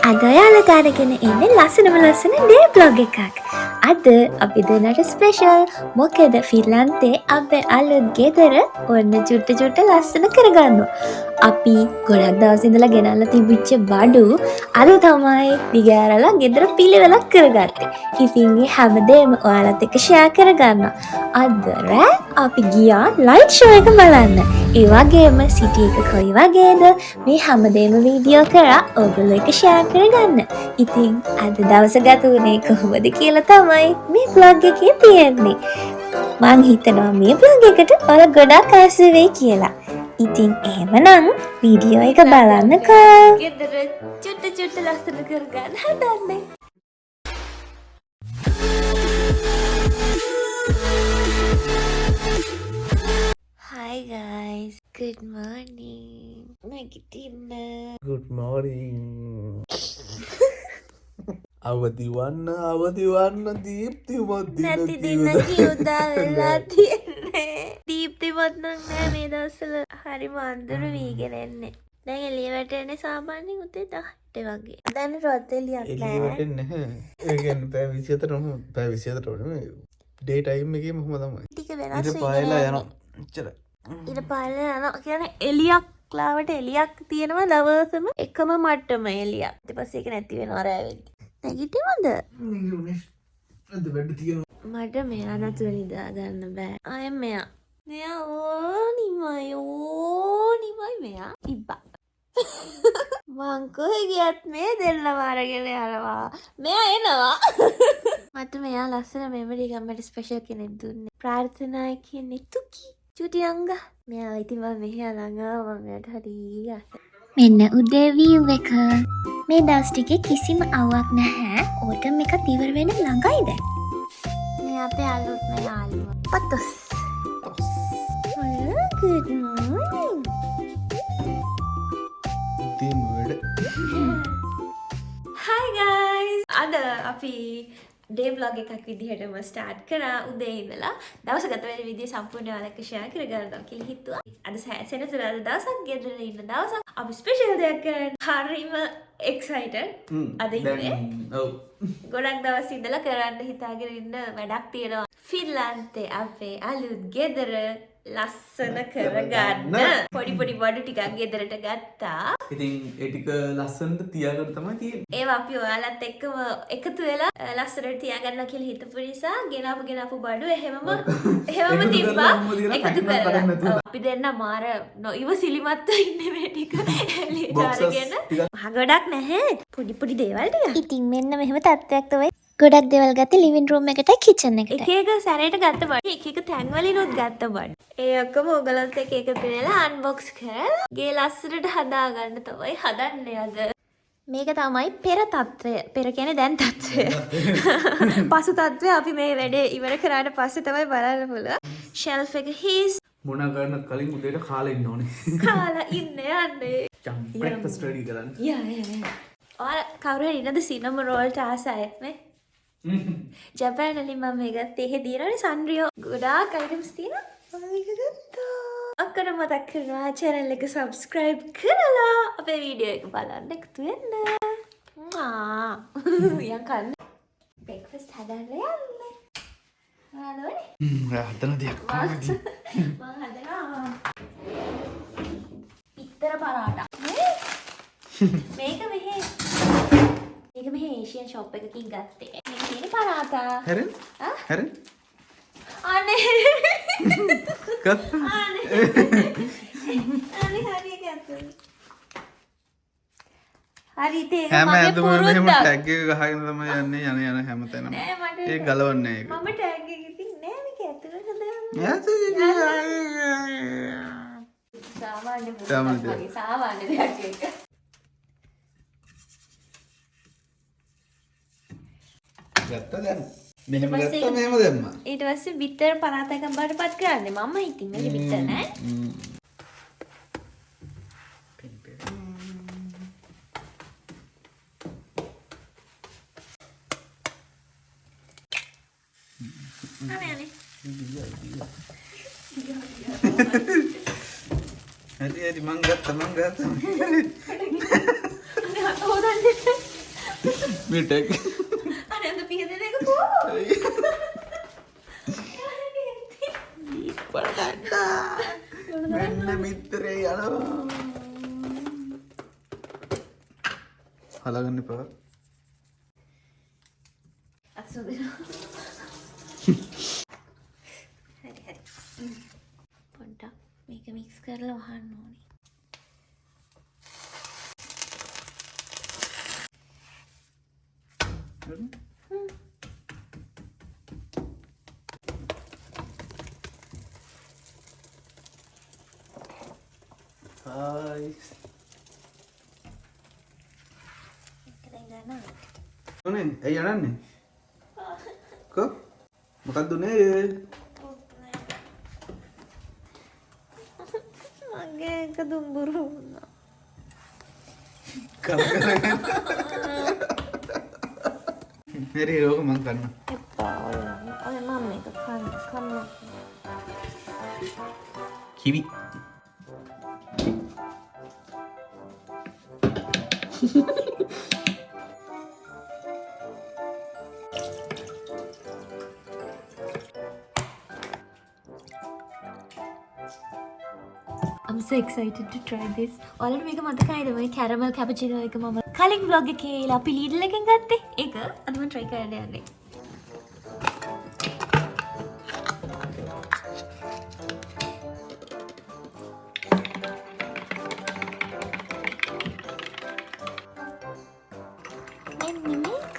අද ඔයාලට අරගෙන එන්නේ ලස්සනම ලස්සන ඩේ බ්ලොග් එකක්. අද අපි දෙන්නට ස්පෙෂල්. මොකද ෆින්ලන්තේ අපේ අලුත් ගෙදර ඔන්න චුට්ට ලස්සන කරගන්නවා. අපි ගොඩක් දවස් ඉඳලා ගෙනල්ලා තිබිච්ච බඩු අද තමයි දිගෑරලා ගෙදර පිළිවෙලක් කරගත්තේ. ඉතින් මේ හැමදේම ඔයාලත් එක්ක ෂෙයා කරගන්නවා. අද රෑ අපි ගියා ලයිට් ෂෝ එක බලන්න. ඒ වගේම සිටි එක කොයි වගේද මේ හැමදේම වීඩියෝ කරා ඔයගොල්ලෝ එක්ක ෂෙයා කරගන්න. ඉතින් අද දවස ගත වුණේ කොහොමද කියලා තමයි මේ vlog එකේ තියෙන්නේ. මං හිතනවා මේ vlog එකට ඔයාලා ගොඩක් ආස වෙයි කියලා. ඉතින් එහෙමනම් වීඩියෝ එක බලන්නකෝ. ගෙදර චුට්ට ලස්සන කරගන්න හදන්නේ. Hi guys, good morning. නැගිටින්න. Good morning. අවදිවන්න දීප්තිමත් දින නැති දින කිව්දා වෙලා තියෙන්නේ. දීප්තිමත් නම් නෑ මේ දවස්වල හරිම අඳුරු වීගෙන එන්නේ. දැන් එළිය වැටෙන්නේ සාමාන්‍යයෙන් උදේ 10ට වගේ. දැන් රොත් එළියක් නෑ. එළිය වැටෙන්නේ නැහැ. ඒ කියන්නේ පැය 24ට නෙමෙයි. ඩේ ටයිම් එකේම කොහොම තමයි. ටික වෙනස් ඊට පායලා යනවා. එච්චර. ඊට පායලා යනවා. කියන්නේ එළියක් ලාවට එළියක් තියෙනවා දවසම එකම මට්ටම එළියක්. ඊට පස්සේ ඒක නැති වෙනවා රෑ වෙද්දි. නැගිටිනවද? නිගුනේ. අද වැඩ තියෙනවා. මට මෙයා නැතුව නිදා ගන්න බෑ. අය මෙයා. මෙයා ඕනිමයි මෙයා. ඉබ්බා. මං කොහෙ ගියත් මේ දෙන්නම අරගෙන යනවා. මෙයා එනවා. මට මෙයා ලස්සන මෙමරි එකක් මට ස්පෙෂල් කෙනෙක් දුන්නේ. ප්‍රාර්ථනා කියන්නේ තුකි. චුටි අංගා. මෙයා ඉතින් මම මෙහෙ ළඟ ආවම මෙයාට හරි ආසයි. මෙන්න උදේ view එක. මේ දවස් ටිකේ කිසිම අවුවක් නැහැ. ඕටම් එක ඉවර වෙන්න ළඟයි දැන්. මේ අපේ අලුත්ම යාළුවා. පතොස්. Hello, good morning. ඉතින් වැඩ. Hi guys. අද අපි ඩේ බ්ලොග් එකක් විදිහටම ස්ටාර්ට් කරා උදේ ඉඳලා. දවස ගත වෙන විදිය සම්පූර්ණ ඔයාලට ෂෙයා කරගන්නවා කියලා හිතුවා. අද සෙනසුරාදා දවසක් ගෙදර ඉන්න දවසක්. අපි ස්පෙෂල් දෙයක් කරන්න හරිම එක්සයිටඩ්. අද ඉන්නේ. ඔව්. ගොඩක් දවස් ඉඳලා කරන්න හිතාගෙන ඉන්න වැඩක් තියෙනවා. ෆින්ලන්තේ අපේ අලුත් ගෙදර ලස්සන කරගන්න පොඩි බඩු ටිකක් ගෙදරට ගත්තා. ඉතින් ඒ ටික ලස්සනට තියාගන්න තමයි තියෙන්නේ. ඒවා අපි ඔයාලත් එක්කම එකතු වෙලා ලස්සනට තියාගන්න කියලා හිතපු නිසා ගෙනාපු බඩු එහෙමම තිබ්බා. එකතු කරලා අපි දෙන්න මාර ඉවසිලිමත්ව ඉන්නේ මේ ටික එළියට අරගෙන. මහ ගොඩක් නැහැ. පොඩි දේවල් ටික. ඉතින් මෙන්න මෙහෙම තත්ත්වයක් තමයි. ගොඩක් දේවල් ගත්තේ ලිවිං රූම් එකට කිචන් එකට. එක සැරේට ගත්ත බඩු. එක තැන් වලිනුත් ගත්ත බඩු. ඒ ඔක්කොම ඔයගලන්ට එක එකතු වෙලා අන්බොක්ස් කරලා ගේ ලස්සනට හදාගන්න තමයි හදන්නේ අද. මේක තමයි පෙර තත්ත්වය. පෙර කියන්නේ දැන් තත්ත්වය. පසු තත්ත්වය අපි මේ වැඩේ ඉවර කරාට පස්සේ තමයි බලන්න පුළුවන්. ෂෙල්ෆ් එක හිස්. මොන ගන්න කලින් උදේට කාලා ඉන්න ඕනේ. කාලා ඉන්න යන්නේ. බ්‍රෙක්ෆාස්ට් රෙඩි කරන්න. යා. ඔයාලා කවුරු හරි ඉන්නද සිනම රෝල්ට ආසයි නේ? ජපාන් වලින් මම මේක ගත්තේ. එහෙ දිනවනේ සන්රියෝ ගොඩාක් අයිටම්ස් තියෙනවා. මම මේක ගත්තා. අක්කර මතක් කරනවා channel එක subscribe කරලා අපේ වීඩියෝ එක බලන්න එකතු වෙන්න. යන් කන්න. breakfast හදන්න යන්නේ. හදවනේ. හදන දෙයක් මම හදනවා. පිටර පරාටා. මේක මෙහේ ඒෂියන් ෂොප් එකකින් ගත්තේ. මේක තියෙන පරාටා. හැරෙන්? හැරෙන්? අනේ. ගත්තා. අනේ හරි ගත්තා. හරි තේ හැම මගේ ඇඳුම මෙහෙම පුරුද්දක්. ටැග් එක ගහගෙන තමයි යන්නේ යන හැමතැනම. නෑ මට ඒක ගලවන්නේ ඒක. මම ටැග් එක ඉතින් නෑ මේක ඇතුළට දාන්න. සාමාන්‍ය දෙයක් ඒක. ගත්තා දැන්. මෙහෙම ගත්තා මෙහෙම දැම්මා. ඊට පස්සේ බිත්තර පරාත එකක් බාටපත් කරන්නේ මම ඉතින් මේක බිත්තර නෑ. අනේ. හරි මං ගත්තා. හොදන්නේ මිටෙක් අනේ අද පිය දෙන එක පෝ. මෙන්න මිත්‍රේ යනවා. හලගන්න එපා. හරි හරි. පොඩ්ඩක් මේක මික්ස් කරලා වහන්න ඕනේ. Hai. Kering gana. Mana? Jalan nih. Kok? Makan tuh nih. Mage kedumburu. Keren. Meri lo makan. Epa, oleh mama itu kan kamu. Kiwi. I'm so excited to try this. ඔයාලට මේක මතකයිද මේ කැරමල් කැපචිනෝ එක මම කලින් vlog එකේ අපි ලීඩල් එකෙන් ගත්තේ? ඒක අද මම try කරන්න යන්නේ. මෙන්න මේක.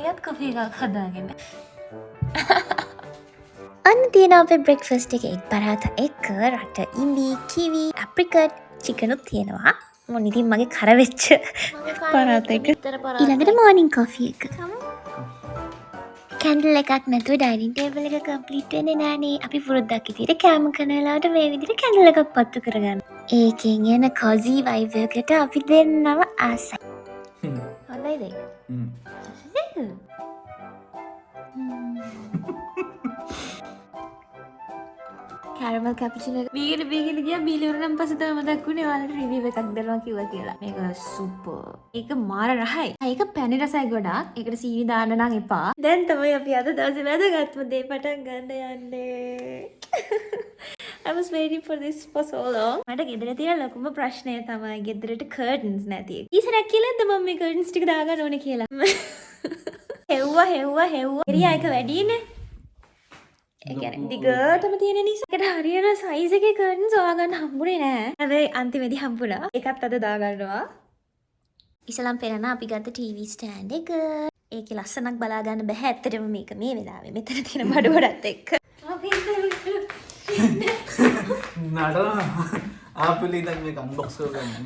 එයත් කොෆි එකක් හදාගෙන. අන්න තියෙන අපේ බ්‍රෙක්ෆාස්ට් එකේ එක් පරාතා එක රට ඉන්දි කිවි ඇප්‍රිකට් චිකනුත් තියෙනවා. මොන ඉතින් මගේ කර වෙච්ච පරාතා එක. ඊළඟට මෝර්නින් කොෆි එක. කැන්ඩල් එකක් නැතුව ඩයිනින් ටේබල් එක කම්ප්ලීට් වෙන්නේ නෑනේ. අපි පුරුද්දක් විදියට කෑම කරන වෙලාවට මේ විදියට කැන්ඩල් එකක් පත්තු කරගන්න. ඒකෙන් එන කොසි වයිබ් එකට අපි දෙන්නම ආසයි. හොඳයිද? කැරමල් කැපචිනෝ එක බීගෙන ගියා බීලවරනම් පස්සේ තමයි මතක් වුණේ ඔයාලට රිවිව් එකක් දෙනවා කිව්වා කියලා. මේක සුපර්. ඒක මාර රහයි. ඒක පැණි රසයි ගොඩාක්. ඒකට සීනි දාන්න නම් එපා. දැන් තමයි අපි අද දවසේ වැදගත්ම දේ පටන් ගන්න යන්නේ. I was waiting for this for so long. මට ගෙදර තියෙන ලොකුම ප්‍රශ්නය තමයි ගෙදරට curtains නැති එක. ඊසරක් කියලාද මම මේ curtains ටික දාගන්න ඕනේ කියලා. හෙව්වා. එරියා එක වැඩිනේ. ඒ කියන්නේ දිගටම තියෙන නිසා ඒකට හරියන සයිස් එකේ curtains හොයාගන්න හම්බුනේ නෑ. හැබැයි අන්තිමේදී හම්බුණා. ඒකත් අද දාගන්නවා. ඉස්සලම් පෙරන අපි ගත්ත TV stand එක. ඒකේ ලස්සනක් බලා ගන්න බෑ ඇත්තටම මේක මේ වෙලාවේ. මෙතන තියෙන බඩ ගොඩත් එක්ක. අපි නඩන ආපලි දැන් මේක අන්බොක්ස් කරගන්න.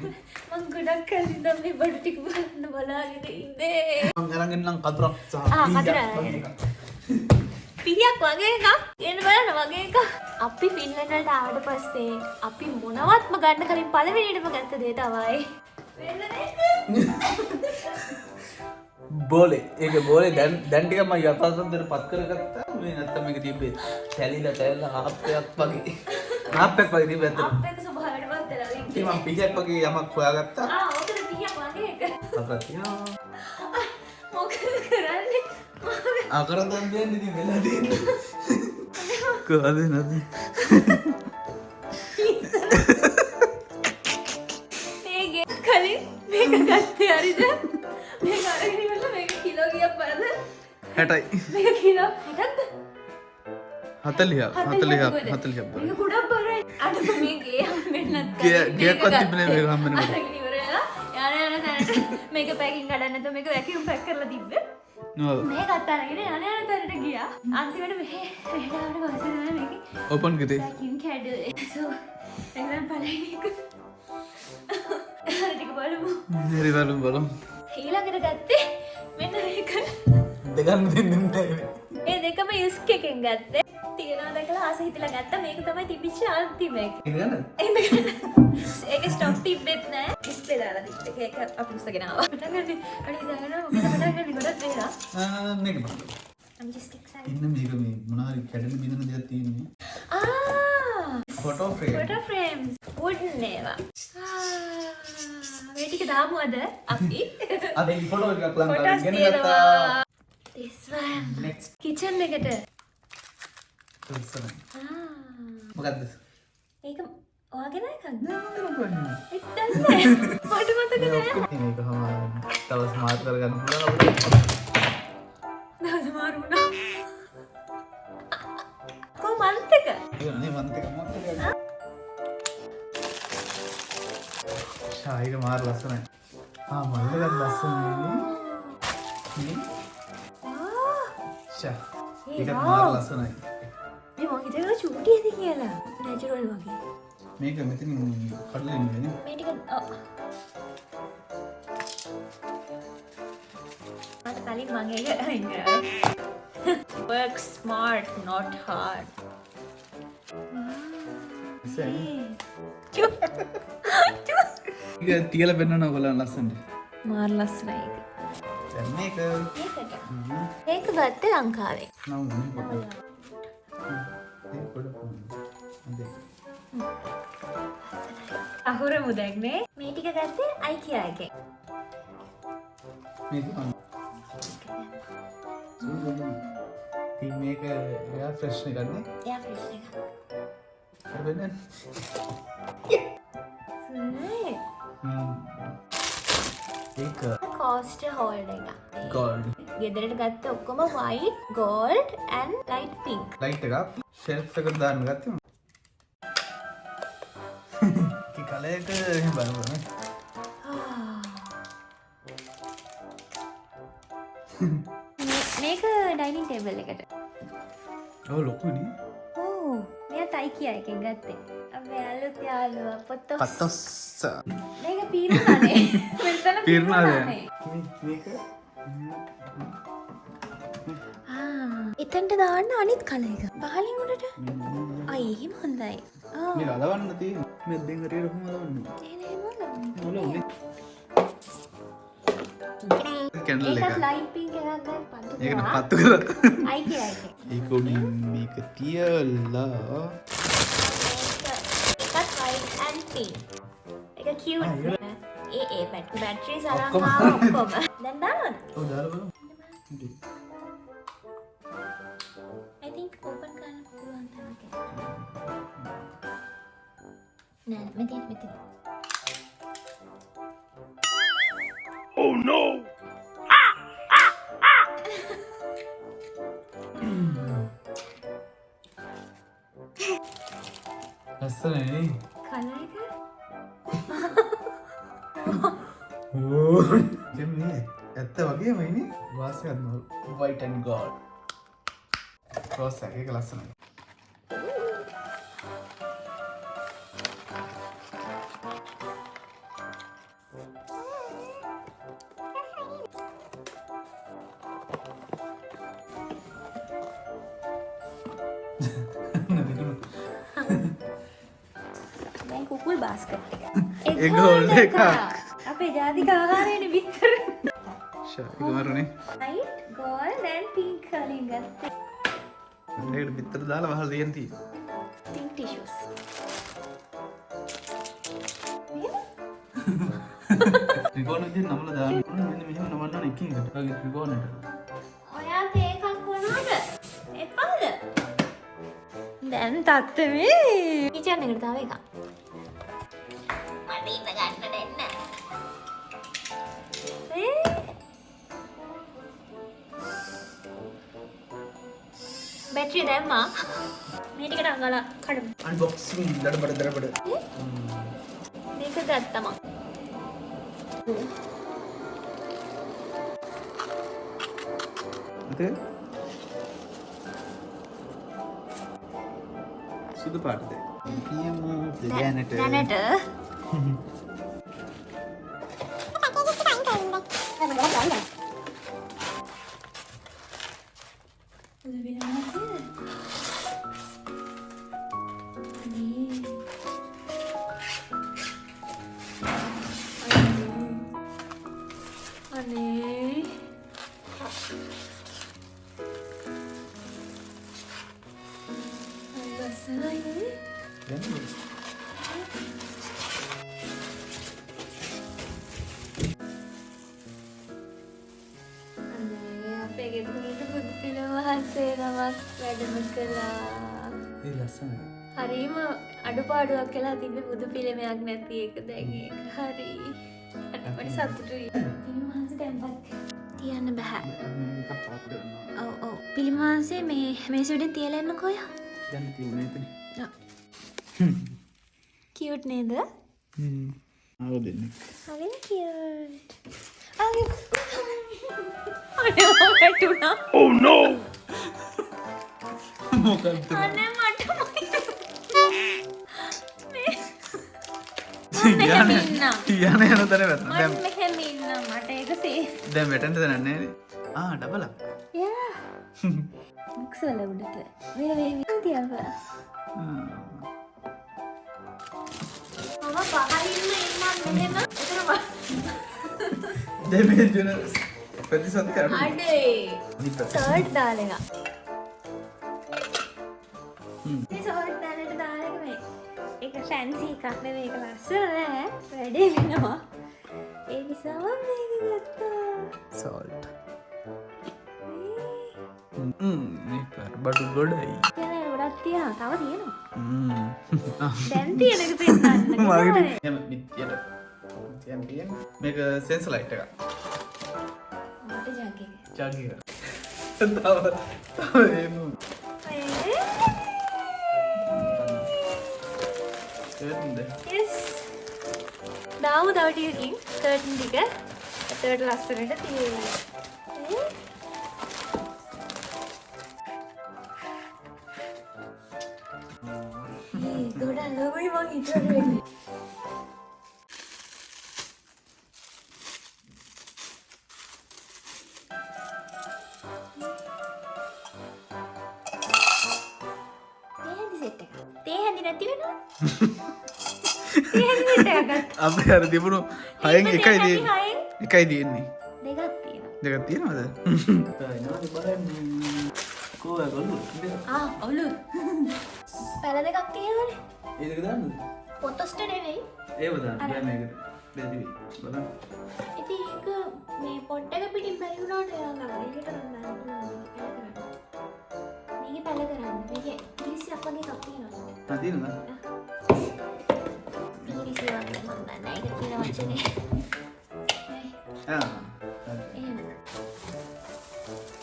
මම ගොඩක් කලින් නම් මේ බඩ ටික බලන්න බලාගෙන ඉන්නේ. මම අරගෙන නම් කතුරක් සහ පිහියක් වගේ එකක් එන්න බලන්න වගේ එකක්. අපි ෆින්ලන්ඩ් වලට ආවට පස්සේ අපි මොනවත්ම ගන්න කලින් පළවෙනියටම ගත්ත දේ තමයි බෝලේ. ඒක බෝලේ දැන් ටික මම යථාර්ථයට පත් කරගත්තා. මේ නැත්තම් මේක තිබ්බේ කැලිලා ආප්පයක් වගේ. ආප්පයක් වගේ තිබ්බේ ඇත්තට. අපේක ස්වභාවයට පත් වෙලා ඉන්නේ. ඉතින් මම පිහියක් වගේ යමක් හොයාගත්තා. ඕකද පිහියක් වගේ එක. අපතියා. මොකද කරන්නේ? අකරදන් දෙන්නේ ඉතින් වෙලා දෙන්නේ. කොහොමද නැද්ද? මේක කලින් මේක ගත්තේ හරිද? මේක අරගෙන ඉවරලා මේක කිලෝ ගියක් බලද? 60යි. මේක කිලෝ 60ක්ද? 40ක්. මේක ගොඩක් බරයි. අද මේ ගේ හම්බෙන්නේ නැත්නම් ගේක්වත් තිබුණේ මේක හම්බෙන්නේ. අරගෙන ඉවරලා යන තැනට මේක පැකින් ගන්න නැතුව මේක වැකියුම් පැක් කරලා තිබ්බේ. ඔව්. මේකත් අරගෙන යන තැනට ගියා. අන්තිමට මේ රේඩාවට පස්සේ තමයි මේක ඕපන් කිතේ. වැකියුම් කැඩුවේ. So එක්කම පළවෙනි එක. හරි ටික බලමු. හරි බලමු. ඊළඟට ගත්තේ මෙන්න මේක. දෙකම දෙන්නේ නැහැ. ඒ දෙකම ඉස්ක් එකෙන් ගත්තේ. තියනවා දැකලා ආස හිතලා ගත්තා. මේක තමයි තිබිච්ච අන්තිම එක. ඉඳගන්න. ඒක ස්ටොක් තිබ්බෙත් නෑ. ඩිස්ප්ලේ දාලා තිබ්බ එක අපි උස්සගෙන ආවා. පටන් ගන්න. අනේ දානවා මොකද පටන් ගන්න ගොඩක් වෙලා. මේක බලන්න. I'm just excited. ඉන්න මේක මේ මොනවා හරි කැඩෙන බිඳෙන දෙයක් තියෙන්නේ. Ah! Photo frame. Photo frames. Wooden ඒවා. Very ටික දාමු අද අපි. අද ෆොටෝ එකක් ලං ෆොටෝස් කරගෙන තියෙනවා. ගත්තා. This one. Next. කිචන් එකට. ඉස්සරහ. ආ. මොකද්ද? ඒක ඔයාගෙන එකක්ද? නෑ ඒක දන්නේ. මට මතක නෑ. මේක තව ස්මාර්ට් කරගන්න පුළුවන් අපිට. දවස් මාරු වුණා. කොහොමද එක? ඒක නේ මන්ත එක මොකක්ද? ශායික මාර ලස්සනයි. මල්ලගත් ලස්සනයි නේ. ෂා. ඒකත් මාර ලස්සනයි. මේ මං හිතුවා චූටියද කියලා. නැචරල් වගේ. මේක මෙතන කඩලා ඉන්නේ නේ. මේ ටික මට කලින් මං ඒක අයින් කරා. Work smart, not hard. ඒක තියලා බෙන්නන ඔයගොල්ලන් ලස්සනට. මාර ලස්සනයි ඒක. දැන් මේක ඒක ගත්තේ ලංකාවේ. නම් මොනේ පොඩ. ඒක පොඩ. අහුර මුදක්නේ. මේ ටික ගත්තේ IKEA එකෙන්. මේක ඉතින් මේක එයා ෆ්‍රෙෂ් එකක්නේ. එයා ෆ්‍රෙෂ් එක. වෙන්නේ. ඒක coaster holder එක. gold. ගෙදරට ගත්ත ඔක්කොම white, gold and light pink. Light එකක් ෂෙල්ෆ් එකට දාන්න ගත්තේ. කි කලයක එහෙම බලන්න. මේක ඩයිනින් ටේබල් එකට. ඔව් ලොකුනේ. ඕ මෙයා IKEA එකෙන් ගත්තේ. අපේ අලුත් යාළුවා පොතොස්. මේක පීරනානේ. මෙතන පීරනානේ. මේක එතනට දාන්න අනිත් කල එක. පහලින් උඩට. එහෙම හොඳයි. මේ අලවන්න තියෙන. මේ දෙන් හරියට කොහොමද අලවන්නේ? මොන උනේ? කැන්ඩල් එක. ඒකත් ලයිට් පින්ක් එකක් ගන්න පත්තු කරා. ඒකට පත්තු කරා. IKEA එකේ. ඒක උඩින් මේක තියලා ඒකත් white and pink. ඒක cute. ඒ බැටරි සරන් ඔක්කොම. ඔක්කොම. දැන් දාන්න. ඔව් දාලා බලමු. I think open කරන්න පුළුවන් තමයි. නෑ මෙතන. Oh no! ලස්සනනේ. කලර් එක ඕ දෙන්නේ ඇත්ත වගේම ඉන්නේ වාසියක් නෝ white and gold. රෝස් එක ලස්සනයි. දැන් කුකුල් බාස්කට් එක. ඒ gold එකක්. අපේ ජාතික ආහාරයනේ විතර. ෂා ඒක මරුනේ. white, gold and pink කලින් ගත්තේ. මේකට පිටර දාලා වහලා දෙන්න තියෙනවා. pink tissues. ත්‍රිකෝණ විදිහට නමලා දාන්න ඕනේ. මෙන්න මෙහෙම නමන්න ඕනේ එකින් එකට. ඔයගේ ත්‍රිකෝණයට. ඔයාට ඒකක් වුණාද? එපාද? දැන් තත්ත්වයේ කිචන් එකට තව එකක්. මට ඉන්න ගන්න දෙන්න. බැටරි දැම්මා. මේ ටිකට අඟලා කඩමු. අන්බොක්සිං දඩබඩ. මේක ගත්තම. මතකද? සුදු පාටද? කියමු දැනට. දැනට අනේ ලස්සනයි. දෙවියන් වහන්සේ නමක් වැඩම කළා. ඒ ලස්සනයි. හරිම අඩුපාඩුවක් කියලා තිබ්බේ බුදු පිළිමයක් නැති එක දැන් ඒක හරි. අනිත් සතුටුයි. පිළිම වහන්සේ තැන්පත් තියන්න බෑ. මේක පාත් කරනවා. ඔව් පිළිම වහන්සේ මේ සුඩින් තියලා එන්නකෝ යා. දැන් තියුනේ එතන. කියුට් නේද? ආව දෙන්නේ. හරිම කියුට්. අනේ වැටුණා. Oh no. මොකද්ද? අනේ මට යන යන තැන වැටෙනවා. දැන් මෙහෙම ඉන්න මට ඒක සේෆ්. දැන් වැටෙන්න තැන නැහැ. ආ ඩබලක්. යා. මුක්ස් වල උඩට. වේ තියව. මම පහලින්ම ඉන්නම් මෙහෙම. එතන දැන් මේ ජන ප්‍රතිසත් කරමු. අඩේ. සර්ට් දාලා එක. මේ සර්ට් දාලට දාලා එක මේ. ඒක ෆැන්සි එකක් නෙවෙයි ඒක ලස්සන නෑ. වැඩේ වෙනවා. ඒ නිසා මම මේක ගත්තා. salt. මේ බඩු ගොඩයි. කියලා ගොඩක් තියෙනවා. තව තියෙනවා. දැන් තියෙන එක පෙන්නන්න. මාගේ එම පිටියට තියන් මේක සෙන්සර් ලයිට් එක. මට ජග් එක. ජග් එක. තව එමු. yes. දාමු තව ටිකකින් කර්ටන් ටික ඇතුලට ලස්සනට තියෙනවා. ගොඩක් ලොකුයි මං හිතුවේ. තේ හැඳි නැති වෙනවා. තේ හැඳි සෙට් එකක් ගත්තා. අපේ අර තිබුණු හයෙන් එකයි තියෙන්නේ. එකයි තියෙන්නේ. දෙකක් තියෙනවා. දෙකක් තියෙනවද? එනවාද බලන්න. කොහොමද බලු? ඔලු. පැල දෙකක් තියෙනවනේ. ඒ දෙක දාන්නද? පොතොස්ට නෙවෙයි. ඒව දාන්න. දැන් මේක බෙදවි. බලන්න. ඉතින් ඒක මේ පොට් එක පිටින් බැරි වුණාට එයාලා ඒකට දාන්න මේකේ පැල කරන්න. මේකේ ඉරිසියක් වගේ එකක් තියෙනවා. තා තියෙනවද? ඉරිසියක් මම දන්නේ ඒක කියන වචනේ. එහෙම.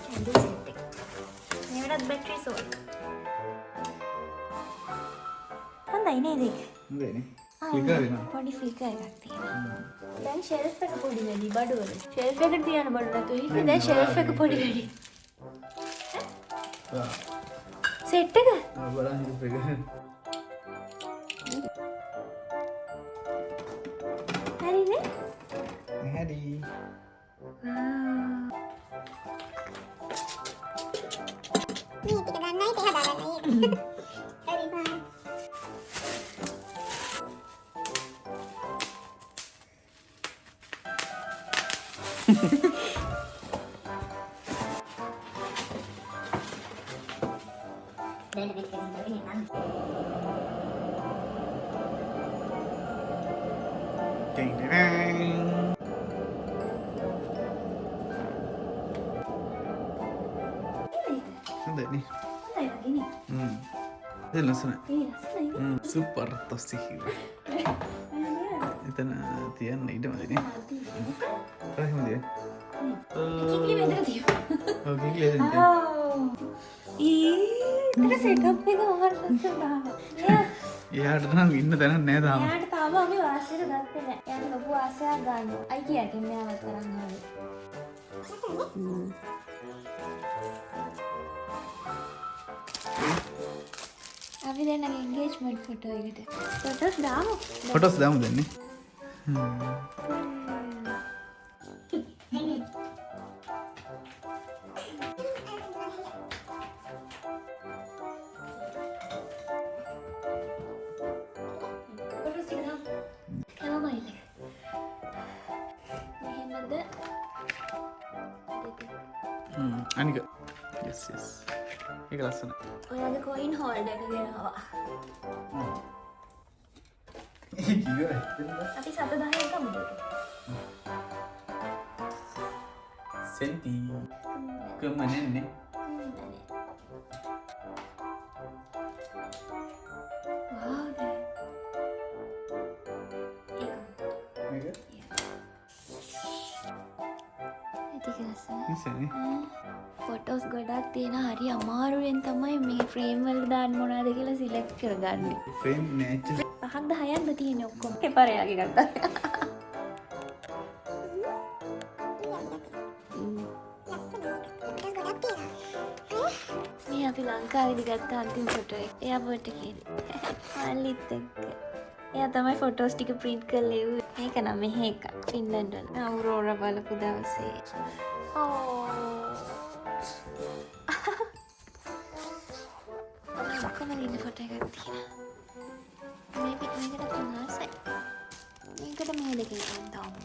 කැන්ඩල් සෙට් එක. මේකට බැටරි සෝල්ට්. හොඳයි නේද ඒක? හොඳයිනේ. ෆ්ලිකර් වෙනවා. පොඩි ෆ්ලිකර් එකක් තියෙනවා. දැන් ෂෙල්ෆ් එක පොඩි වැඩි බඩුවල. ෂෙල්ෆ් එකට තියන්න බඩු නැතුව ඉන්නේ. දැන් ෂෙල්ෆ් එක පොඩි වැඩි. සෙට් එක? බලන්න ඉතින් එක. හරිනේ? හරි. මේ ටික ගන්නයි ඒක හදාගන්නයි. හරි බයි. දැන් මේක දෙන්න බැරි නේද? ටින් ටින්. හොඳයිනේ. හොඳයි වගේනේ. ඒ ලස්සනයි. ඒ ලස්සනයි. සුපර් තොසිහිව. එතන තියන්න ඉඩමදිනේ. කොහොමද? කිකිලි මෙතන තියෙනවා. ඔව් කිකිලි එතන. ඒක සෙටප් එක මොකක්ද ලස්සනට. එයාට නම් ඉන්න තැනක් නෑ තාම. එයාට තාම අපි වාසියට ගත්තේ නෑ. එයාට ලොකු ආසයක් ගන්නවා. අයිකියාගෙන් මෙයාවත් තරම් ආවේ. අපි දැන් එන්ගේජ්මන්ට් ෆොටෝ එකට ෆොටෝස් දාමු. ෆොටෝස් දාමු දැන් නේ. ෆොටෝස් ටික දාමු. කැමමයිද? මෙහෙමද? අනික. yes yes. ඒක ලස්සනයි. ඔයාගේ කොයින් හෝල්ඩර් එක ගෙනාවා. ඒක ඉවරයි. අපි 710 එකමුද? සෙන්ටි. කමනන්නේ. ටික ලස්සනයි. නිසනේ. ෆොටෝස් ගොඩක් තියෙන හරි අමාරුවෙන් තමයි මේ ෆ්‍රේම් වල දාන්න මොනවද කියලා සිලෙක්ට් කරගන්නේ. ෆ්‍රේම් මැච් 5ක්ද 6ක්ද තියෙන්නේ ඔක්කොම. එපාරයාගේ ගත්තා. මේ අපි ලංකාවේදී ගත්ත අන්තිම ෆොටෝ එක. එයාපෝට් එකේදී. මල්ලිත් එක්ක. එයා තමයි ෆොටෝස් ටික ප්‍රින්ට් කරලා එව්වේ. මේක නම් මෙහෙ එකක්. ෆින්ලන්ඩ් වල. අවුරෝරා බලපු දවසේ. ඔක්කොම ඉන්න ෆොටෝ එකක් තියෙනවා. මේකට තුනසයි. මේකට මේ දෙකෙන් දාමු.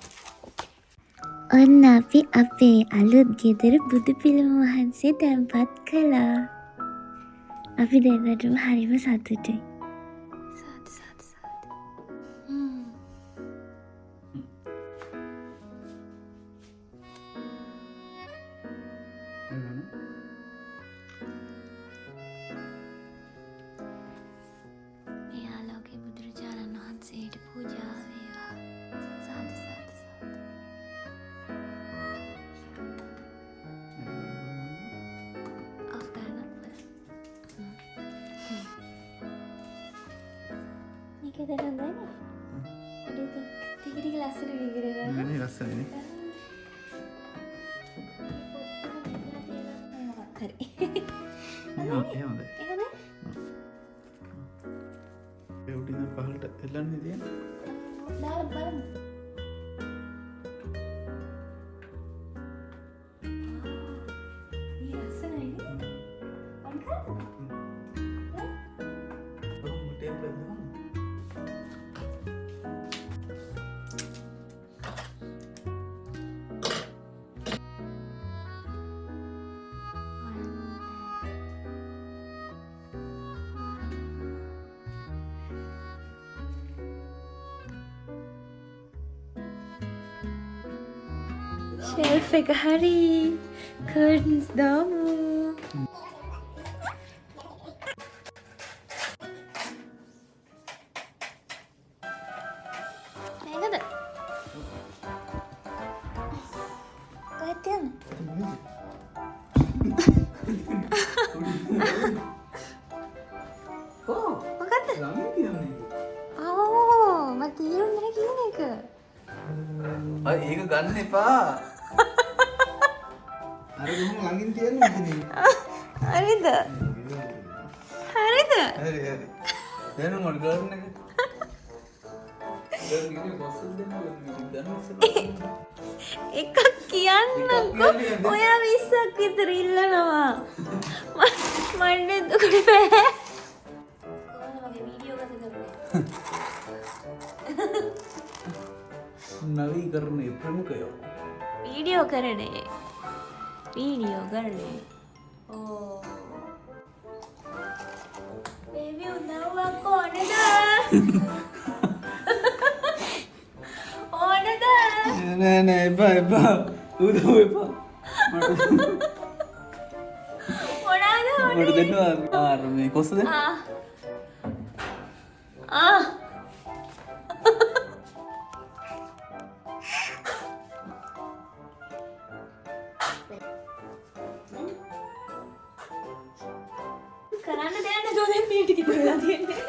ඔන්න අපි අපේ අලුත් ගෙදර බුදු පිළිම වහන්සේ තැන්පත් කළා. අපි දෙන්නටම හරිම සතුටුයි. සාදු සාදු සාදු. මේ ආලෝකයේ බුදුරජාණන් වහන්සේට පූජා වේවා. සාදු සාදු සාදු. මේක දෙන්න දැනේ. ටික ටික ලස්සන විගිරේ නේ ලස්සනනේ. හරි. එහෙමද? ඒ උඩින් පහළට එල්ලන්නේ තියෙන්නේ. දාලා බලන්න. මේ ලස්සනයි නේ. අන්කල්. ටේප් එක දාන්න. ෂෙල්ෆ් එක හරි කර්ටන්ස් දාමු. මේකද? කොහෙද යන්නේ? මොකද්ද? ළඟින් තියන්නේ. මට තීරුන්නේ කියන එක. ඒක ගන්න එපා. අර ගොම ළඟින් තියන්නේ ඉතින්. හරිද? හරිද? හරි හරි. දැන් මොකද ගන්න එක? දැන් ඉන්නේ කොස්සෙන් දෙන්නවා. එකක් කියන්නකෝ. ඔයා 20ක් විතර ඉල්ලනවා. මන්නේ දුකට බෑ. කොහොමද වීඩියෝ ගත කරන්නේ? නවීකරණයේ ප්‍රමුඛයෝ. වීඩියෝ කරන්නේ. වීඩියෝ කරන්නේ. ඕ. බේබි උදව්වක් ඕනද? ඕනද? නෑ එපා. උදව් එපා. මොනවාද ඕනේ? මට දෙන්නවා ආර මේ කොස්සද? කරන්න දෙයක් නැතුව දැන් මේ ටික ඉතුරුලා තියෙන්නේ.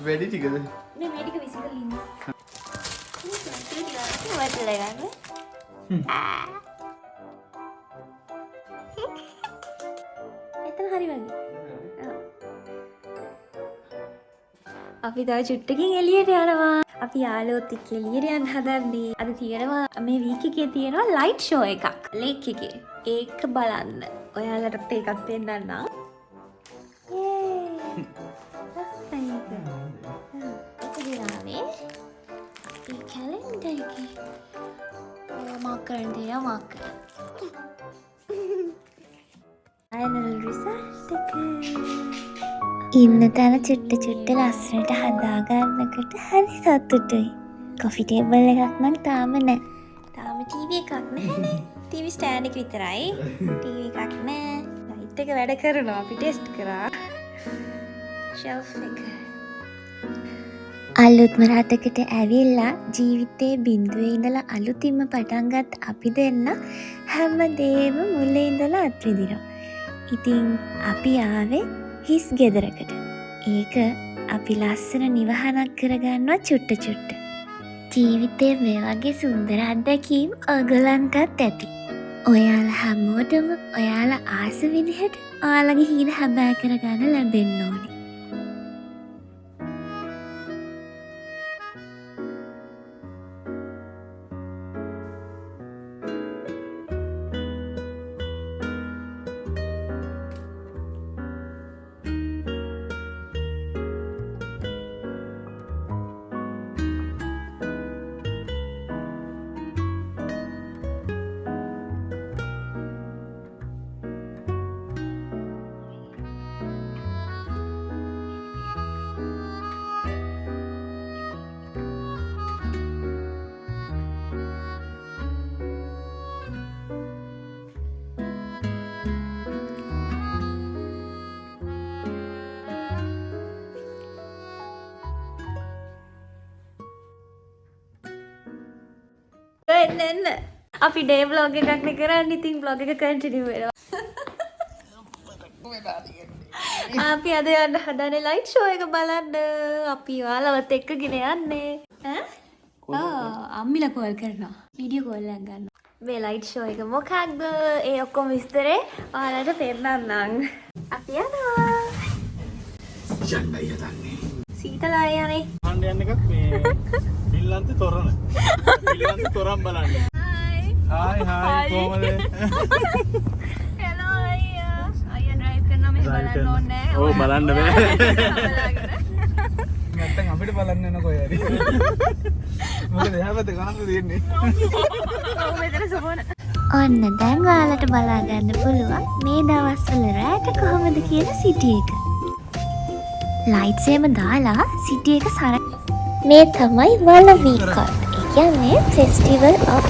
වැඩි ටිකද? නේ මේ ටික විසිකලා ඉන්න. වටලා ගන්න. එතන හරි වගේ. අපි තව චුට්ටකින් එළියට යනවා. අපි යාළුවොත් එක්ක එළියට යන්න හදන්නේ. අද තියෙනවා මේ වීක් එකේ තියෙනවා ලයිට් ෂෝ එකක් ලේක් එකේ. ඒක බලන්න. ඔයාලටත් ඒකත් පෙන්නන්නම්. කරන්න තියෙනවා මාක් කරන්න. ෆයිනල් රිසල්ට් එක. ඉන්න තැන චුට්ට ලස්සනට හදා ගන්නකොට හරි සතුටුයි. කොෆි ටේබල් එකක් නම් තාම නැහැ. තාම ටීවී එකක් නැහැනේ. ටීවී ස්ටෑන්ඩ් එක විතරයි. ටීවී එකක් නැහැ. ලයිට් එක වැඩ කරනවා අපි ටෙස්ට් කරා. ෂෙල්ෆ් එක. අලුත්ම රටකට ඇවිල්ලා ජීවිතේ බිඳුවේ ඉඳලා අලුතින්ම පටන්ගත් අපි දෙන්න හැමදේම මුල්ලේ ඉඳලා අත්විදිනවා. ඉතින් අපි ආවේ හිස් ගෙදරකට. ඒක අපි ලස්සන නිවහනක් කරගන්නවා චුට්ට චුට්ට. ජීවිතේ මේ වගේ සුන්දර අත්දැකීම් ඔයගලන්ටත් ඇති. ඔයාලා හැමෝටම ඔයාලා ආස විදිහට ඔයාලගේ හීන හැබෑ කරගන්න ලැබෙන්න ඕනේ. එන්න අපි ඩේ බ්ලොග් එකක් නේ කරන්නේ. ඉතින් බ්ලොග් එක කන්ටිනියු වෙනවා. අපි අද යන්න හදන්නේ ලයිට් ෂෝ එක බලන්න. අපි ඔයාලවත් එක්කගෙන යන්නේ. අම්මිලා කෝල් කරනවා. වීඩියෝ කෝල් එකක් ගන්නවා. මේ ලයිට් ෂෝ එක මොකක්ද? ඒ ඔක්කොම විස්තරේ ඔයාලට පෙන්නන්නම්. අපි යනවා. යන්නයි හදන්නේ. සීතලයි යන්නේ. හන්ද යන්න එකක් මේ පිල්ලන්ත තොරණ. පිල්ලන්ත තොරන් බලන්න. හායි කොහමද? හෙලෝ අයියා. අයියා ඩ්‍රයිව් කරනවා මේ බලන්න ඕනේ. ඔව් බලන්න බෑ. නැත්තම් අපිට බලන්න යන කොහේ හරි. මොකද එහා පැත්තේ කනක් තියෙන්නේ. ඔව් මෙතන සෝන. ඔන්න දැන් ඔයාලට බලා ගන්න පුළුවන් මේ දවස්වල රැට කොහොමද කියලා සිටි එක. ලයිට්ස් එහෙම දාලා සිටි එක සර මේ තමයි වලවීකට්. ඒ කියන්නේ ෆෙස්ටිවල් ඔෆ්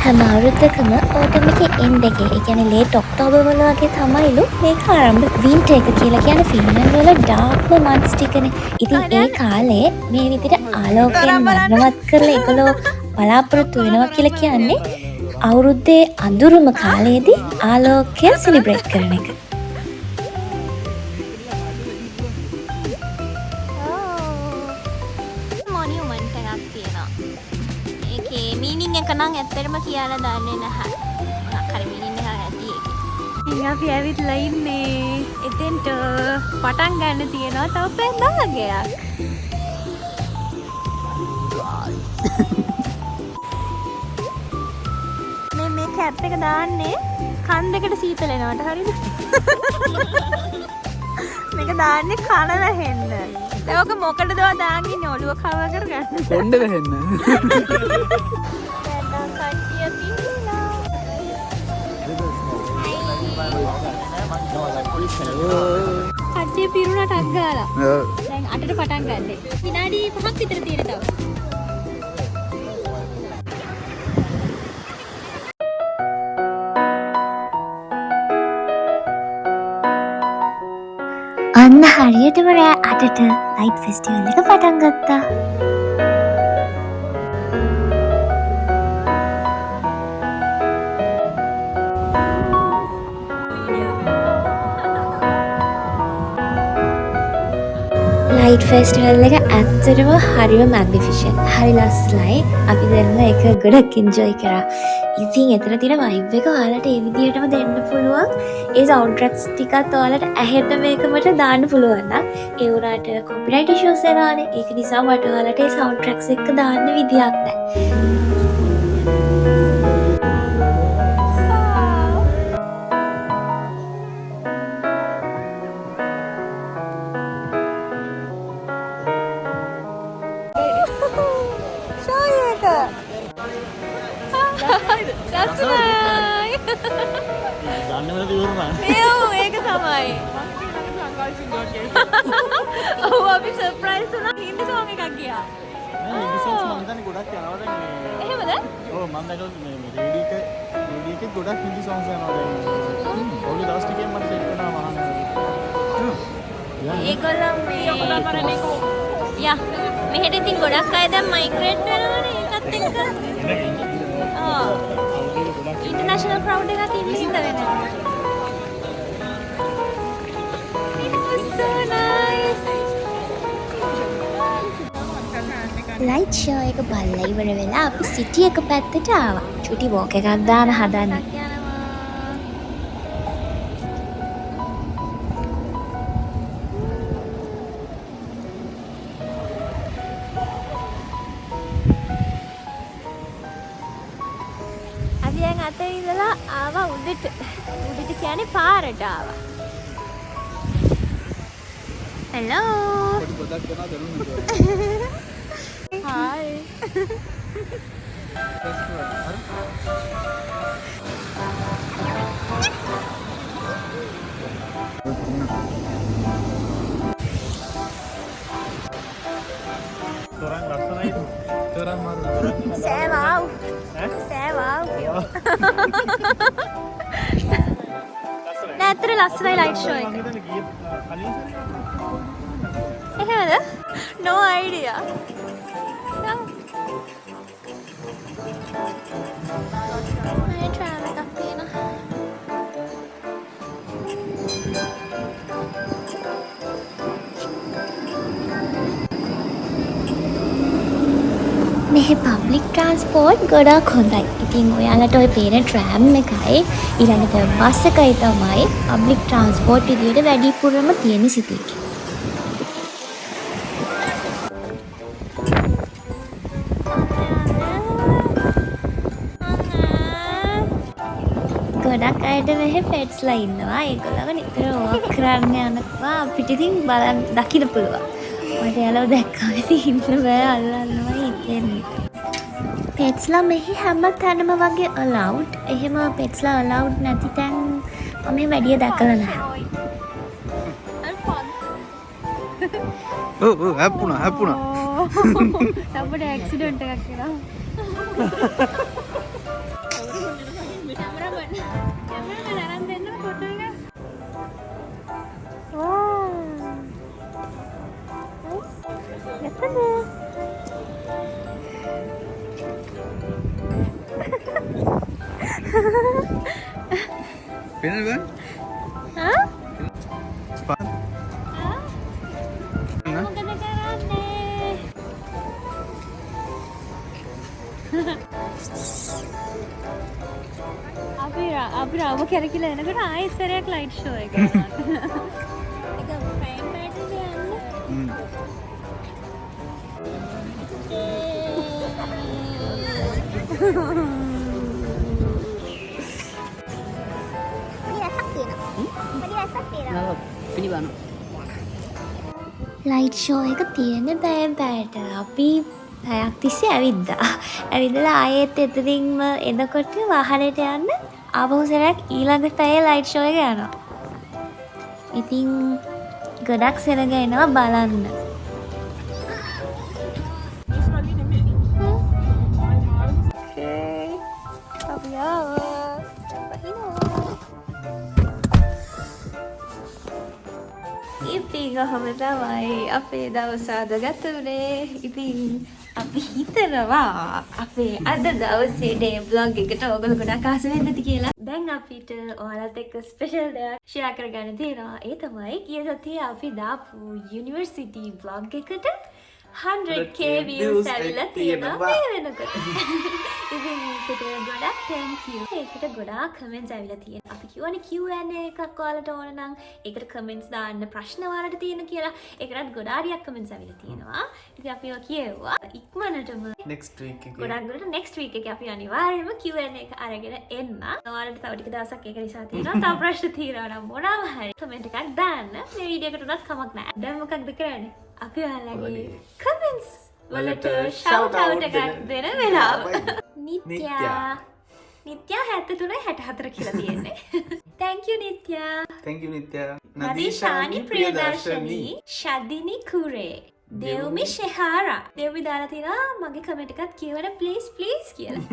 හැම අවුරුද්දකම ඕටම් එකේ එන්ඩ් එකේ, ඒ කියන්නේ ලේට් ඔක්තෝබර් වල වගේ තමයිලු මේක ආරම්භ. වින්ටර් එක කියලා කියන්නේ ෆින්ලන්ඩ් වල ඩාර්ක්ම මන්ත්ස් ටිකනේ. ඉතින් ඒ කාලේ මේ විදිහට ආලෝකයෙන් වර්ණවත් කරලා ඒගොල්ලෝ බලාපොරොත්තු වෙනවා කියලා කියන්නේ අවුරුද්දේ අඳුරුම කාලයේදී ආලෝකය සෙලිබ්‍රේට් කරන එක. එක නම් ඇත්තටම කියලා දන්නේ නැහැ. මොකක් හරි මීනින් එකක් ඇති ඒකේ. ඉතින් අපි ඇවිත්ලා ඉන්නේ. එතෙන්ට පටන් ගන්න තියෙනවා තව පැය 10ක්. මේ කැප් එක දාන්නේ කන් දෙකට සීතල එනවට හරිද? මේක දාන්නේ කන වැහෙන්න. ඒක මොකටද දාන්නේ ඔළුව කව කරගන්න. කොණ්ඩ වැහෙන්න. කට්ටිය පිරුණා ටක් ගාලා. දැන් 8ට පටන් ගන්න. විනාඩි 5ක් විතර තියෙන තව. අන්න හරියටම රෑ 8ට ලයිට් ෆෙස්ටිවල් එක පටන් ගත්තා. ලයිට් ෆෙස්ටිවල් එක ඇත්තටම හරිම මැග්නිෆිෂන්ට්. හරි ලස්සනයි. අපි දෙන්න ඒක ගොඩක් එන්ජොයි කරා. ඉතින් එතන තියෙන වයිබ් එක ඔයාලට ඒ විදිහටම දෙන්න පුළුවන්. ඒ සවුන්ඩ් ට්‍රැක්ස් ටිකත් ඔයාලට ඇහෙන්න මේකමට දාන්න පුළුවන් නම් ඒ උනාට කොපිරයිට් ඉෂුස් එනවානේ. ඒක නිසා මට ඔයාලට ඒ සවුන්ඩ් ට්‍රැක්ස් එක දාන්න විදියක් නැහැ. ඒක තමයි. ඔව් අපි සර්ප්‍රයිස් වුණා. හින්දි සෝං එකක් ගියා. හින්දි සෝංස් මම හිතන්නේ ගොඩක් යනවා දැන් මේ. එහෙමද? ඔව් මම දැක්කා මේ රේඩියෝ එකේ ගොඩක් හින්දි සෝංස් යනවා දැන්. ඔය දවස් ටිකෙන් මට සෙට් වෙනවා මහන්න. ඒගොල්ලෝ මේ යා මෙහෙට ඉතින් ගොඩක් අය දැන් මයිග්‍රේට් වෙනවනේ ඒකත් එක්ක. ඔව්. ඉන්ටර්නැෂනල් ක්‍රවුඩ් එකක් ඉන්න හින්දා වෙනවා. It was so nice. Light show එක බලලා ඉවර වෙලා අපි සිටි එක පැත්තට ආවා. චුටි වෝක් එකක් දාන්න හදන්නේ. අපි දැන් අතේ ඉඳලා ආවා උඩට. උඩට කියන්නේ පාරට ආවා. හෙලෝ. Hi. Sewau. Sewau. නැත්තර ලස්සනයි ලයිට් ෂෝ එක. එහෙමද? No idea. මේ ට්‍රෑම් එකක් තියෙනවා. මෙහි පබ්ලික් ට්‍රාන්ස්පෝර්ට් ගොඩක් හොඳයි. ඉතින් ඔයාලට ඔය පේන ට්‍රෑම් එකයි ඊළඟට බස් එකයි තමයි පබ්ලික් ට්‍රාන්ස්පෝර්ට් විදියට වැඩිපුරම තියෙන සිටි එකේ. ගොඩක් අයට මෙහෙ පෙට්ස්ලා ඉන්නවා. ඒගොල්ලෝ නිතර වෝක් කරන්න යනවා. අපිට ඉතින් බලන්න දකින්න පුළුවන්. මට යාළුවෝ දැක්කම ඉතින් ඉන්න බෑ අල්ලන්නවා හිතෙන්නේ. පෙට්ස්ලා මෙහි හැම තැනම වගේ allowed. එහෙම පෙට්ස්ලා allowed නැති තැන් මම වැඩිය දැකලා නැහැ. ඔව් හැප්පුණා. අපිට ඇක්සිඩන්ට් එකක් වෙනවා. Pindah kan? Hah? Cepat. Hah? Mana? Mau kedengaran deh. අපි රාම කැරකිලා එනකොට ආයෙත් සැරයක් ලයිට් ෂෝ එක යනවා. ඒක ෆ්‍රේම් පැටර්න් යන්නේ. ලයිට් ෂෝ එක තියෙන බෑට අපි පැයක් තිස්සේ ඇවිද්දා. ඇවිදලා ආයෙත් එතනින්ම එනකොට වාහනේට යන්න ආපහු සැරයක් ඊළඟ පැයේ ලයිට් ෂෝ එක යනවා. ඉතින් ගොඩක් සෙනග එනවා බලන්න. ඉතින් කොහොම තමයි අපේ දවස අද ගත වුණේ. ඉතින් අපි හිතනවා අපේ අද දවසේ ඩේ බ්ලොග් එකට ඔයගොල්ලෝ ගොඩක් ආස වෙන්න ඇති කියලා. දැන් අපිට ඔයාලත් එක්ක ස්පෙෂල් දෙයක් ෂෙයා කරගන්න තියෙනවා. ඒ තමයි ගිය සතියේ අපි දාපු යුනිවර්සිටි බ්ලොග් එකට 100k views ඇවිල්ලා තියෙනවා මේ වෙනකොට. ඉතින් ඒකට ගොඩක් thank you. ඒකට ගොඩාක් comments ඇවිල්ලා තියෙනවා. අපි කියවනේ Q&A එකක් ඔයාලට ඕන නම් ඒකට comments දාන්න ප්‍රශ්න ඔයාලට තියෙන කියලා. ඒකටත් ගොඩාරියක් comments ඇවිල්ලා තියෙනවා. ඉතින් අපි ඒවා කියෙව්වා. ඉක්මනටම Next week එක. ගොඩක් දුරට next week එකේ අපි අනිවාර්යයෙන්ම Q&A එක අරගෙන එන්න. ඔයාලට තව ටික දවසක් ඒක නිසා තියෙනවා. තව ප්‍රශ්න තියෙනවා නම් මොනවා හරි comment එකක් දාන්න. මේ වීඩියෝ එකට උනත් කමක් නැහැ. දැන් මොකක්ද කරන්නේ? අපි ඔයාලගේ comments වලට shout out එකක් දෙන වෙලාව. නිත්‍යා 73 64 කියලා තියෙන්නේ. Thank you නිත්‍යා. Thank you Nitya. Nadishani Priyadashani Shadini Kure දෙව්මි ශෙහාරා. දෙව්මි දාලා තිනවා මගේ කමෙන්ට් එකත් කියවන්න ප්ලීස් කියලා.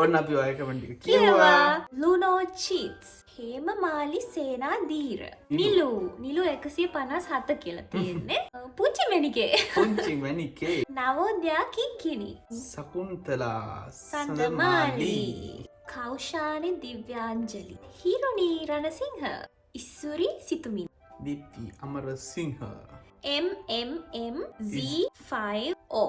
ඔන්න අපි ඔය කමෙන්ට් එක කියවා. ලුනෝ චීට්ස්. හේමමාලි සේනාධීර. නිලු 157 කියලා තියෙන්නේ. පුංචි මැනිකේ. පුංචි මැනිකේ. නවෝදයා කික්කිනි. සකුන්තලා සඳමාලි. කෞෂානි දිව්‍යාංජලි. හිරුණී රණසිංහ. ඉස්සුරි සිතුමින්. දීප්ති අමරසිංහ. MMMZ5O.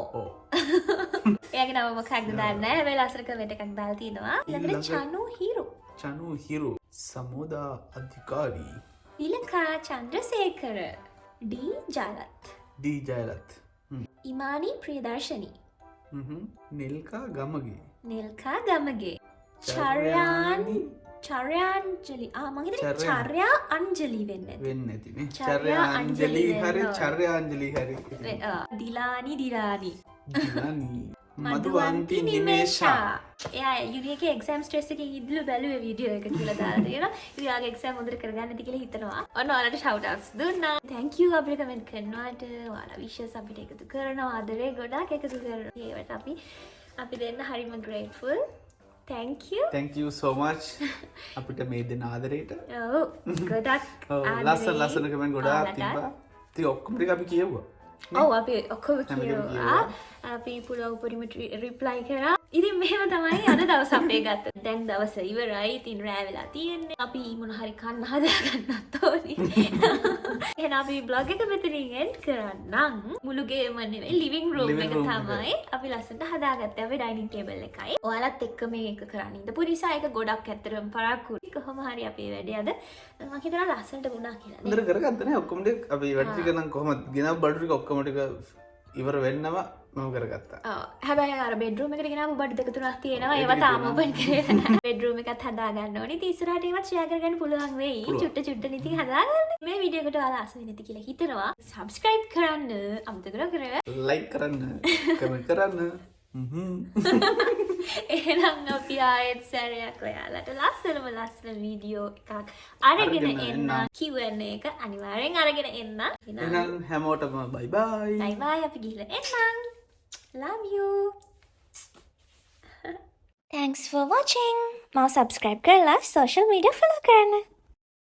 එයාගේ නම මොකක්ද දන්නේ නැහැ. හැබැයි ලස්සන කමෙන්ට් එකක් දාලා තිනවා. ඊළඟට චනු හිරු. චනු හිරු. සමුදා අධිකාරී. විලකා චන්ද්‍රසේකර. ඩී ජයලත්. ඩී ජයලත්. ඉමානි ප්‍රියදර්ශනී. නිල්කා ගමගේ. නිල්කා ගමගේ. චර්යාංජලි. මං හිතන්නේ චර්යා අංජලි වෙන්නේ. වෙන්නේ නැතිනේ. චර්යාංජලි හරි චර්යාංජලි හරි. දිලානි. දිලානි. මදුවන්ති නිමේෂා. එයා යුනියගේ එක්සෑම් ස්ට්‍රෙස් එකකින් ඉදලු බැලුවේ වීඩියෝ එක කියලා දාලා තියෙනවා. ඉතින් යාගේ එක්සෑම් හොඳට කරගන්න ඇති කියලා හිතනවා. ඔන්න ඔයාලට shout outs දුන්නා. thank you අපිට කමෙන්ට් කරනවාට. ඔයාලා wishes අපිට එකතු කරනවා. ආදරේ ගොඩාක් එකතු කරනවා. ඒවට අපි දෙන්න හරිම grateful. thank you so much අපිට මේ දෙන ආදරේට. ඔව් ගොඩක් ලස්සන කමෙන්ට් ගොඩාක් තිබ්බා. ඉතින් ඔක්කොම ටික අපි කියෙව්වා. ඔව් අපි ඔක්කොම කියෙව්වා. අපි පුළුවන් උපරිම රිප්ලයි කරා. ඉතින් මෙහෙම තමයි අද දවස අපේ ගත්ත. දැන් දවස ඉවරයි. ඉතින් රෑ වෙලා තියෙන්නේ. අපි මොන හරි කන්න හදාගන්නත් ඕනේ. එහෙනම් අපි vlog එක මෙතනින් end කරන්නම්. මුළු ගේම නෙවෙයි living room එක තමයි අපි ලස්සනට හදාගත්තේ. අපේ dining table එකයි. ඔයාලත් එක්ක මේක කරන්න ඉඳපු නිසා ඒක ගොඩක් ඇත්තටම පරක්කුයි. කොහොම හරි අපේ වැඩේ අද මම හිතනවා ලස්සනට වුණා කියලා. හොඳට කරගත්ත නේ ඔක්කොම ටික අපි වැඩ ටික නම් කොහොමද ගෙනව බඩු ටික ඔක්කොම ටික ඉවර වෙන්නම මම කරගත්තා. හැබැයි අර බෙඩ්රූම් එකට ගෙනාවු බඩු දෙක තුනක් තියෙනවා. ඒවා තාම ඕපන් කරේ නැහැ. බෙඩ්රූම් එකත් හදා ගන්න ඕනේ. ඉතින් ඉස්සරහට ඒවත් ෂෙයා කරගන්න පුළුවන් වෙයි. චුට්ට ඉතින් හදාගන්න. මේ වීඩියෝ එකට ඔයාලා ආස වෙන්නේ නැති කියලා හිතනවා. subscribe කරන්න අමතක නොකර. like කරන්න. comment කරන්න. එහෙනම් අපි ආයෙත් සැරයක් ඔයාලට ලස්සන වීඩියෝ එකක් අරගෙන එන්න. Q&A එක අනිවාර්යෙන් අරගෙන එන්න. එහෙනම් හැමෝටම bye bye. bye bye අපි ගිහලා එන්නම්. love you. thanks for watching. මාව subscribe කරලා social media follow කරන්න.